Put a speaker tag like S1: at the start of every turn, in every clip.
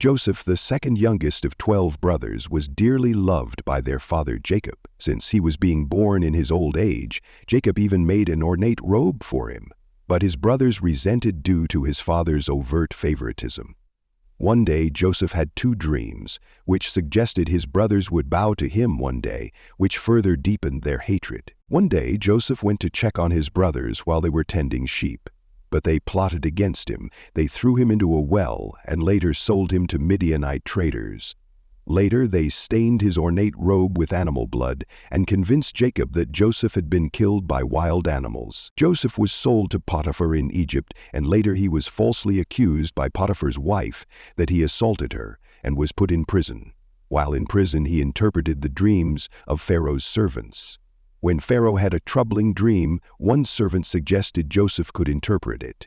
S1: Joseph, the second youngest of 12 brothers, was dearly loved by their father Jacob. Since he was being born in his old age, Jacob even made an ornate robe for him. But his brothers resented due to his father's overt favoritism. One day Joseph had 2 dreams, which suggested his brothers would bow to him one day, which further deepened their hatred. One day Joseph went to check on his brothers while they were tending sheep. But they plotted against him. They threw him into a well and later sold him to Midianite traders. Later they stained his ornate robe with animal blood and convinced Jacob that Joseph had been killed by wild animals. Joseph was sold to Potiphar in Egypt, and later he was falsely accused by Potiphar's wife that he assaulted her and was put in prison. While in prison, he interpreted the dreams of Pharaoh's servants. When Pharaoh had a troubling dream, one servant suggested Joseph could interpret it.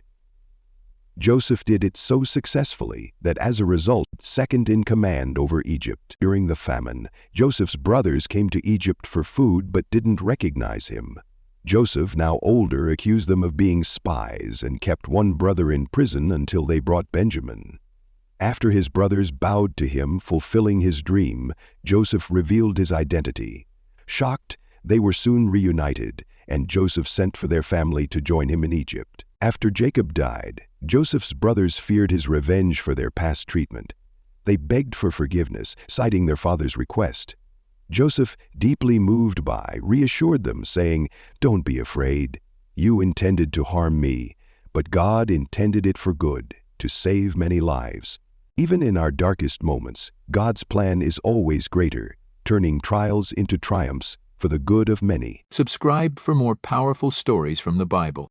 S1: Joseph did it so successfully that as a result, second in command over Egypt. During the famine, Joseph's brothers came to Egypt for food but didn't recognize him. Joseph, now older, accused them of being spies and kept one brother in prison until they brought Benjamin. After his brothers bowed to him, fulfilling his dream, Joseph revealed his identity. Shocked, they were soon reunited, and Joseph sent for their family to join him in Egypt. After Jacob died, Joseph's brothers feared his revenge for their past treatment. They begged for forgiveness, citing their father's request. Joseph, deeply moved by, reassured them, saying, "Don't be afraid. You intended to harm me, but God intended it for good, to save many lives." Even in our darkest moments, God's plan is always greater, turning trials into triumphs for the good of many.
S2: Subscribe for more powerful stories from the Bible.